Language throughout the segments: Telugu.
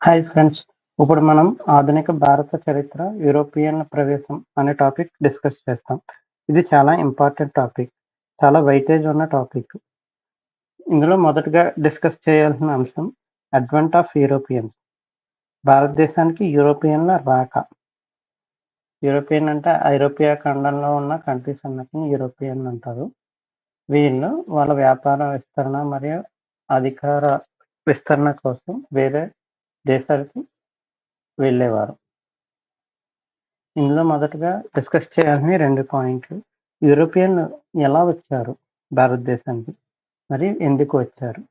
Hi friends. ఇప్పుడు మనం ఆధునిక భారత చరిత్ర, యూరోపియన్ల ప్రవేశం అనే టాపిక్ డిస్కస్ చేస్తాం. ఇది చాలా ఇంపార్టెంట్ టాపిక్. చాలా వెయిటేజ్ ఉన్న టాపిక్. ఇందులో మొదటగా డిస్కస్ చేయాల్సిన అంశం అడ్వెంట్ ఆఫ్ యూరోపియన్స్. భారతదేశానికి యూరోపియన్ల రాక. యూరోపియన్ అంటే ఐరోపియా ఖండంలో ఉన్న కంట్రీస్ అన్నిటిని యూరోపియన్ అంటారు. వీళ్ళు వాళ్ళ వ్యాపార విస్తరణ మరియు అధికార విస్తరణ కోసం వేరే దేశాలకి వెళ్ళేవారు. ఇందులో మొదటగా డిస్కస్ చేయాల్సిన 2 పాయింట్లు. యూరోపియన్లు ఎలా వచ్చారు భారతదేశానికి? మరియు ఎందుకు వచ్చారు?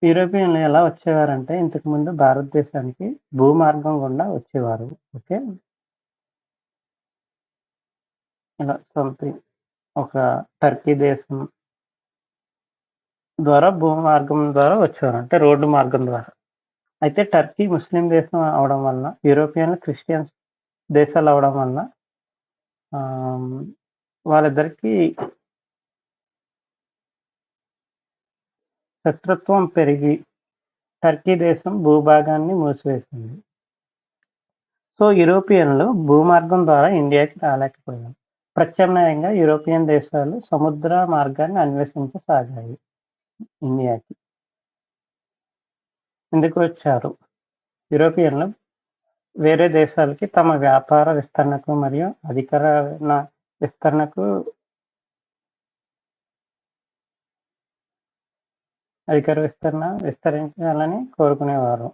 యూరోపియన్లు ఎలా వచ్చేవారంటే ఇంతకుముందు భారతదేశానికి భూమార్గం గుండా వచ్చేవారు. ఓకే. ఇలా సంథింగ్ ఒక టర్కీ దేశం ద్వారా భూమార్గం ద్వారా వచ్చేవారు. అంటే రోడ్డు మార్గం ద్వారా. అయితే టర్కీ ముస్లిం దేశం అవడం వలన, యూరోపియన్లు క్రిస్టియన్స్ దేశాలు అవడం వలన వాళ్ళిద్దరికీ శత్రుత్వం పెరిగి టర్కీ దేశం భూభాగాన్ని మూసివేసింది. సో యూరోపియన్లు భూమార్గం ద్వారా ఇండియాకి రాలేకపోయారు. ప్రత్యామ్నాయంగా యూరోపియన్ దేశాలు సముద్ర మార్గాన్ని అన్వేషించసాగాయి ఇండియాకి. ఎందుకు వచ్చారు? యూరోపియన్లు వేరే దేశాలకి తమ వ్యాపార విస్తరణకు మరియు అధికార విస్తరించాలని కోరుకునేవారు.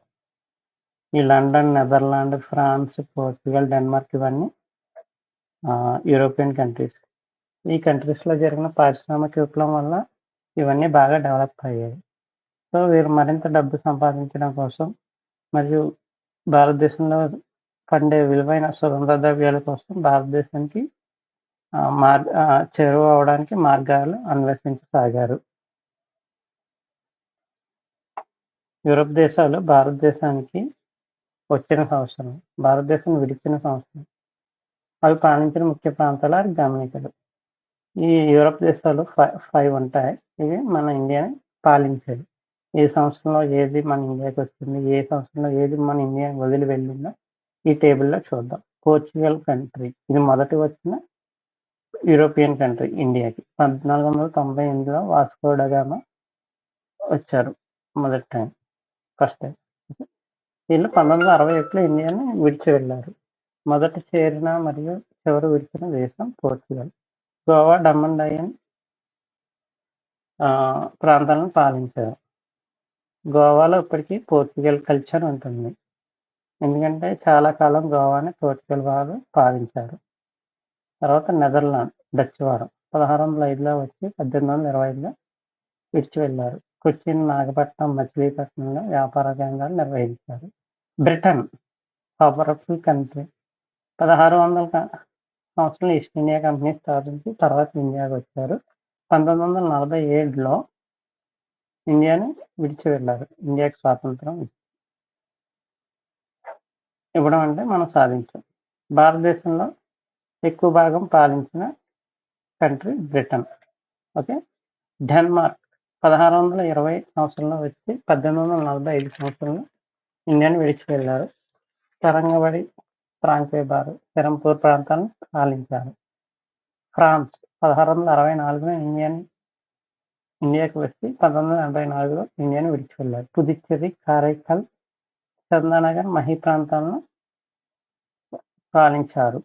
ఈ London, Netherland, France, Portugal, Denmark ఇవన్నీ యూరోపియన్ కంట్రీస్. ఈ కంట్రీస్లో జరిగిన పారిశ్రామిక విప్లవం వల్ల ఇవన్నీ బాగా డెవలప్ అయ్యాయి. సో వీరు మరింత డబ్బు సంపాదించడం కోసం మరియు భారతదేశంలో పండే విలువైన సుగంధ ద్రవ్యాల కోసం భారతదేశానికి చేరువ అవడానికి మార్గాలు అన్వేషించసాగారు. యూరప్ దేశాలు భారతదేశానికి వచ్చిన సంవత్సరం, భారతదేశం విడిచిన సంవత్సరం, అవి పాలించిన ముఖ్య ప్రాంతాల గమనికలు. ఈ యూరప్ దేశాలు 5 ఉంటాయి. ఇవి మన ఇండియాని పాలించేవి. ఏ సంవత్సరంలో ఏది మన ఇండియాకి వచ్చింది, ఏ సంవత్సరంలో ఏది మన ఇండియా వదిలి వెళ్ళిందో ఈ టేబుల్లో చూద్దాం. పోర్చుగల్ కంట్రీ ఇది మొదటి వచ్చిన యూరోపియన్ కంట్రీ ఇండియాకి. 1498లో వాస్కో డ గామా వచ్చారు మొదటి టైం, ఫస్ట్ టైం. వీళ్ళు 1961లో ఇండియాని విడిచి వెళ్ళారు. మొదట చేరిన మరియు చివరి విడిచిన దేశం పోర్చుగల్. గోవా, డమన్ డయన్ ప్రాంతాలను పాలించారు. గోవాలో ఇప్పటికీ పోర్చుగల్ కల్చర్ ఉంటుంది. ఎందుకంటే చాలా కాలం గోవాని పోర్చుగల్ వారు పాలించారు. తర్వాత నెదర్లాండ్, డచ్ వారు 1605లో వచ్చి 1825లో విడిచి వెళ్ళారు. కొచ్చిన్, నాగపట్నం, మచిలీపట్నంలో వ్యాపార కేంద్రాలు నిర్వహించారు. Britain powerful country. 1600 సంవత్సరంలో ఈస్ట్ ఇండియా కంపెనీ స్థాపించి తర్వాత ఇండియాకి వచ్చారు. 1947లో ఇండియాని విడిచి వెళ్ళారు. ఇండియాకి స్వాతంత్రం ఇవ్వడం అంటే మనం సాధించాం. భారతదేశంలో ఎక్కువ భాగం పాలించిన కంట్రీ బ్రిటన్. ఓకే. డెన్మార్క్ 1620 సంవత్సరంలో వచ్చి 1845 సంవత్సరంలో ఇండియాని విడిచి వెళ్ళారు. తరంగబడి, ఫ్రాంక్వేబారు, పెరంపూర్ ప్రాంతాలను పాలించారు. ఫ్రాన్స్ 1664లో ఇండియాకి వచ్చి 1984లో ఇండియాని విడిచి వెళ్ళారు. పుదుచ్చేరి, కారైకల్, చందానగర్, మహి ప్రాంతాలను పాలించారు.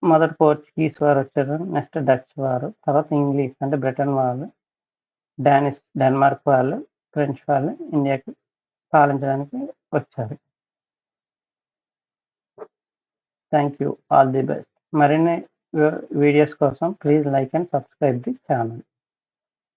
మొదట పోర్చుగీస్ వారు వచ్చారు, నెక్స్ట్ డచ్ వారు, తర్వాత ఇంగ్లీష్ అంటే బ్రిటన్ వాళ్ళు, డెన్మార్క్ వాళ్ళు, ఫ్రెంచ్ వాళ్ళు ఇండియాకి పాలించడానికి వచ్చారు. Thank you. All the best. మరిన్ని వీడియోస్ కోసం please like and subscribe the channel.